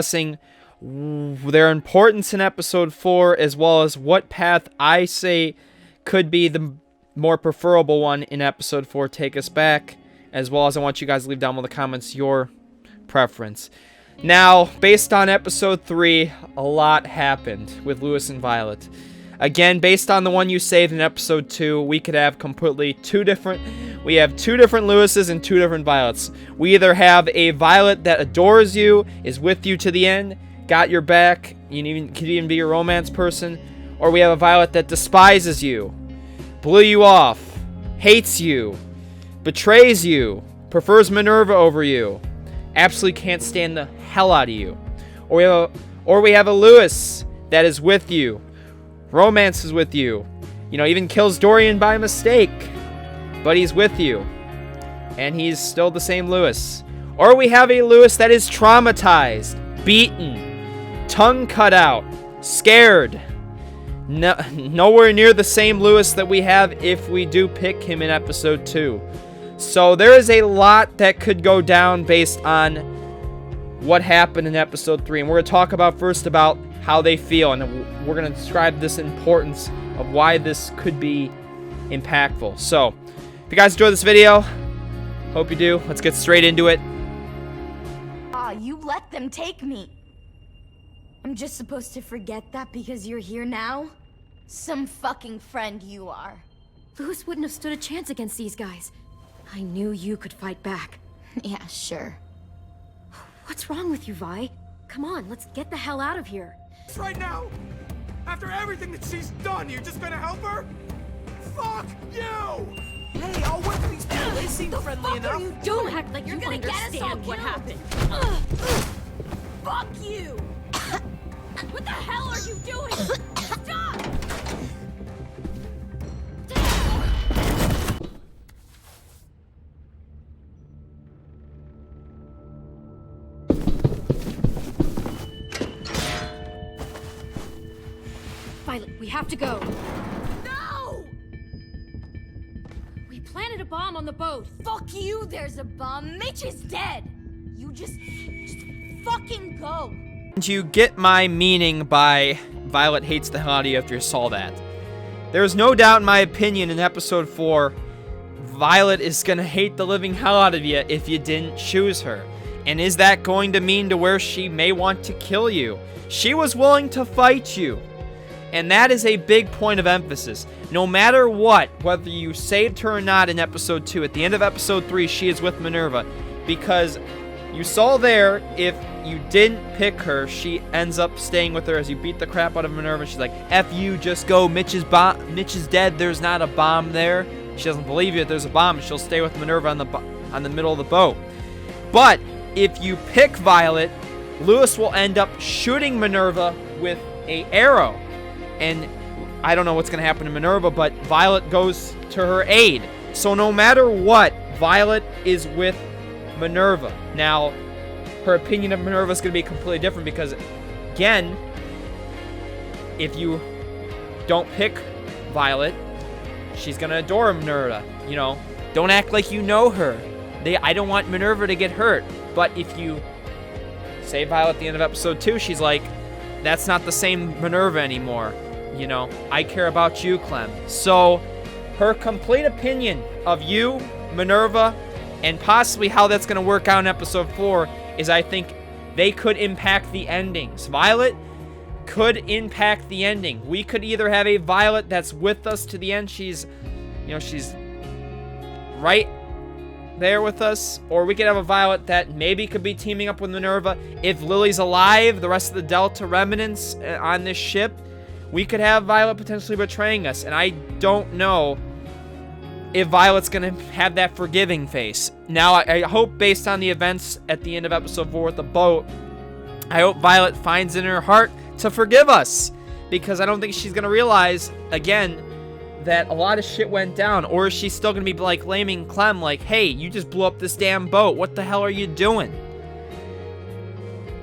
discussing their importance in episode 4, as well as what path I say could be the more preferable one in episode 4, Take Us Back, as well as I want you guys to leave down in the comments your preference. Now, based on episode 3, a lot happened with Lewis and Violet. Again, based on the one you saved in episode 2, we could have completely we have two different Lewises and two different Violets. We either have a Violet that adores you, is with you to the end, got your back, could even be your romance person, or we have a Violet that despises you, blew you off, hates you, betrays you, prefers Minerva over you, absolutely can't stand the hell out of you. Or we have a Lewis that is with you, romances with you, even kills Dorian by mistake, but he's with you, and he's still the same Lewis. Or we have a Lewis that is traumatized, beaten, tongue cut out, scared. Nowhere near the same Lewis that we have if we do pick him in episode 2. So there is a lot that could go down based on what happened in episode 3. And we're going to talk about first about how they feel. And we're going to describe this importance of why this could be impactful. So, if you guys enjoyed this video, hope you do. Let's get straight into it. You let them take me. I'm just supposed to forget that because you're here now? Some fucking friend you are. Lewis wouldn't have stood a chance against these guys. I knew you could fight back. Yeah, sure. What's wrong with you, Vi? Come on, let's get the hell out of here. Right now? After everything that she's done, you're just gonna help her? Fuck you! Hey, I'll work these people. They seem friendly enough. Don't act like You're you gonna get us all understand what killed. happened. Fuck you! What the hell are you doing? Stop! Violet, we have to go. No! We planted a bomb on the boat. Fuck you, there's a bomb. Mitch is dead. You just fucking go. You get my meaning by Violet hates the hell out of you after you saw that. There's no doubt, in my opinion, in episode 4, Violet is gonna hate the living hell out of you if you didn't choose her. And is that going to mean to where she may want to kill you? She was willing to fight you. And that is a big point of emphasis. No matter what, whether you saved her or not in episode 2, at the end of episode 3, she is with Minerva. Because you saw there, if you didn't pick her, she ends up staying with her as you beat the crap out of Minerva. She's like, F you, just go. Mitch is dead. There's not a bomb there. She doesn't believe you that there's a bomb, and she'll stay with Minerva on the middle of the boat. But if you pick Violet, Lewis will end up shooting Minerva with an arrow. And I don't know what's going to happen to Minerva, but Violet goes to her aid. So no matter what, Violet is with Minerva. Now, her opinion of Minerva is going to be completely different because, again, if you don't pick Violet, she's going to adore Minerva. Don't act like you know her. I don't want Minerva to get hurt. But if you say Violet at the end of episode 2, she's like, that's not the same Minerva anymore. I care about you, Clem. So, her complete opinion of you, Minerva, and possibly how that's going to work out in episode 4 is I think they could impact the endings. Violet could impact the ending. We could either have a Violet that's with us to the end. She's right there with us. Or we could have a Violet that maybe could be teaming up with Minerva. If Lily's alive, the rest of the Delta remnants on this ship, we could have Violet potentially betraying us. And I don't know if Violet's going to have that forgiving face. Now, I hope based on the events at the end of episode 4 with the boat, I hope Violet finds in her heart to forgive us. Because I don't think she's going to realize, again, that a lot of shit went down. Or is she still going to be like blaming Clem like, hey, you just blew up this damn boat. What the hell are you doing?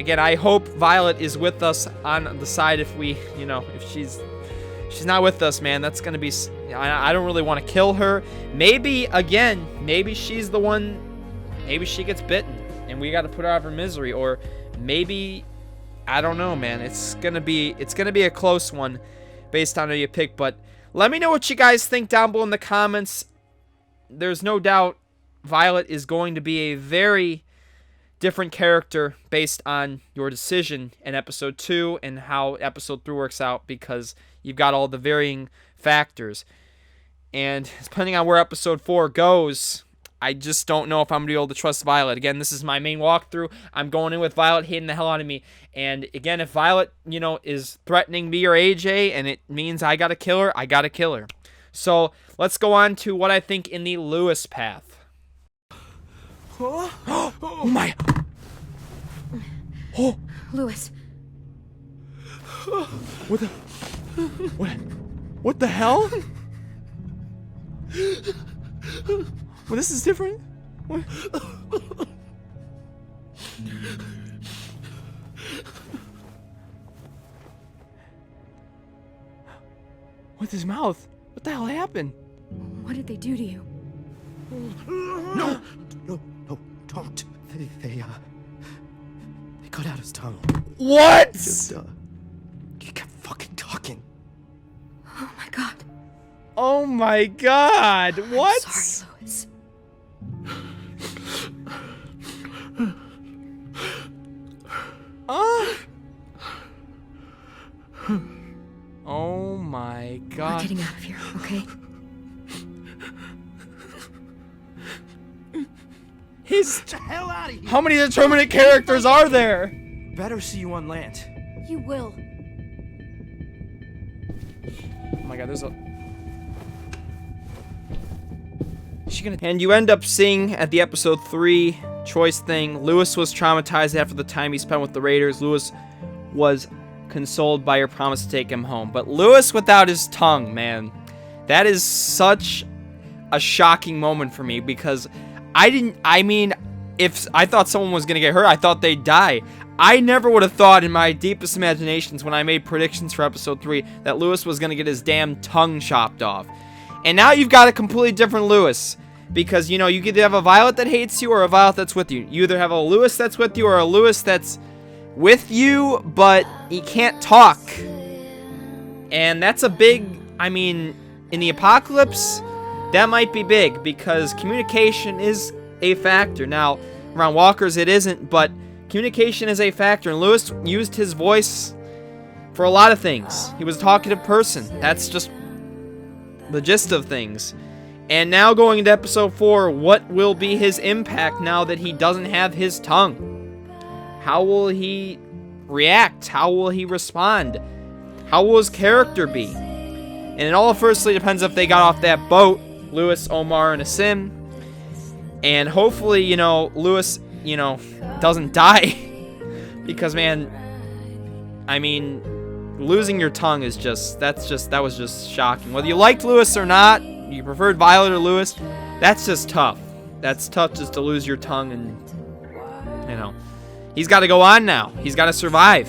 Again, I hope Violet is with us on the side if she's not with us, man. That's going to be... I don't really want to kill her. Maybe she's the one... Maybe she gets bitten, and we got to put her out of her misery. Or maybe I don't know, man. It's gonna be a close one based on who you pick. But let me know what you guys think down below in the comments. There's no doubt Violet is going to be a very different character based on your decision in episode 2 and how episode 3 works out, because you've got all the varying factors. And depending on where episode 4 goes, I just don't know if I'm going to be able to trust Violet. Again, this is my main walkthrough. I'm going in with Violet hating the hell out of me. And again, if Violet, is threatening me or AJ and it means I got to kill her, I got to kill her. So let's go on to what I think in the Lewis path. Oh my. Oh. Lewis. What the hell? Well, this is different. What? With his mouth? What the hell happened? What did they do to you? No, don't. They cut out his tongue. What? He kept fucking talking. Oh my god. Oh my god. What? I'm sorry, Lewis. Oh my god. We're getting out of here, okay? Get the hell out of here! How many determinate characters are there? Better see you on land. You will. Oh my god, there's a... Is she gonna... And you end up seeing at the episode 3 choice thing, Lewis was traumatized after the time he spent with the Raiders. Lewis was consoled by your promise to take him home. But Lewis without his tongue, man, that is such a shocking moment for me, because if I thought someone was gonna get hurt, I thought they'd die. I never would have thought in my deepest imaginations when I made predictions for episode 3 that Lewis was gonna get his damn tongue chopped off. And now you've got a completely different Lewis, because, you either have a Violet that hates you or a Violet that's with you. You either have a Lewis that's with you or a Lewis that's with you, but he can't talk. And that's a big, in the apocalypse, that might be big, because communication is a factor. Now, around walkers it isn't, but communication is a factor, and Lewis used his voice for a lot of things. He was a talkative person. That's just the gist of things. And now going into episode 4, what will be his impact now that he doesn't have his tongue? How will he react? How will he respond? How will his character be? And it all firstly depends if they got off that boat, Lewis, Omar, and Asim. And hopefully, Lewis, doesn't die. Because, man, losing your tongue is that was just shocking. Whether you liked Lewis or not, you preferred Violet or Lewis, that's just tough. That's tough just to lose your tongue, and, he's got to go on now. He's got to survive.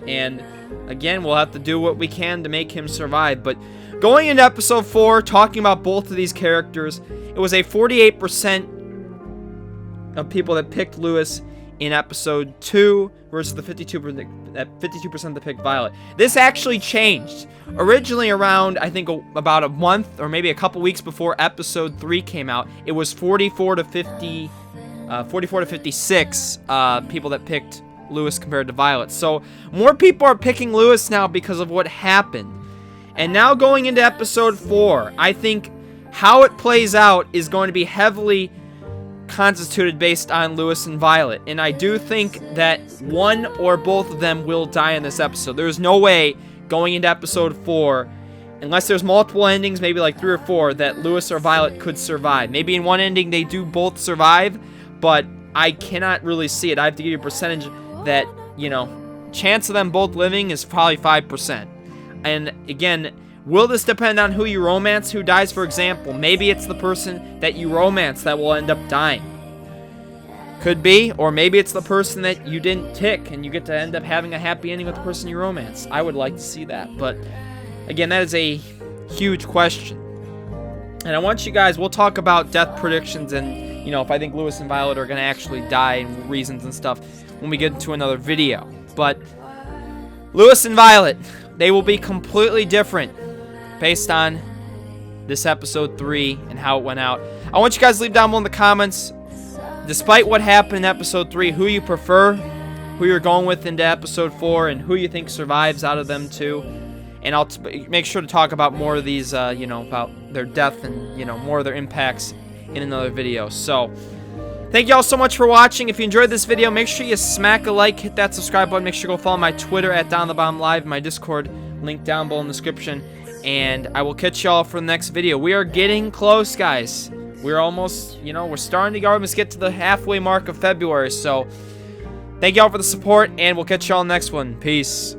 And, again, we'll have to do what we can to make him survive. But going into episode 4, talking about both of these characters, it was a 48% of people that picked Lewis in episode 2 versus the 52% that picked Violet. This actually changed. Originally around, I think, about a month or maybe a couple weeks before episode 3 came out, it was 44 to 56 people that picked Lewis compared to Violet. So more people are picking Lewis now because of what happened. And now going into episode 4, I think how it plays out is going to be heavily constituted based on Lewis and Violet. And I do think that one or both of them will die in this episode. There's no way going into episode 4, unless there's multiple endings, maybe like 3 or 4, that Lewis or Violet could survive. Maybe in one ending they do both survive, but I cannot really see it. I have to give you a percentage that, chance of them both living is probably 5%. And again, will this depend on who you romance, who dies? For example, maybe it's the person that you romance that will end up dying. Could be. Or maybe it's the person that you didn't tick and you get to end up having a happy ending with the person you romance. I would like to see that. But again, that is a huge question. And I want you guys, we'll talk about death predictions and, if I think Lewis and Violet are going to actually die and reasons and stuff when we get into another video. But Lewis and Violet, they will be completely different based on this episode 3 and how it went out. I want you guys to leave down below in the comments, despite what happened in episode 3, who you prefer, who you're going with into episode 4, and who you think survives out of them two. And I'll make sure to talk about more of these, you know, about their death and, you know, more of their impacts in another video. So, thank you all so much for watching. If you enjoyed this video, make sure you smack a like, hit that subscribe button. Make sure you go follow my Twitter at DomTheBomb Live, my Discord link down below in the description. And I will catch y'all for the next video. We are getting close, guys. We're almost, you know, we're starting to almost get to the halfway mark of February. So, thank y'all for the support, and we'll catch y'all in the next one. Peace.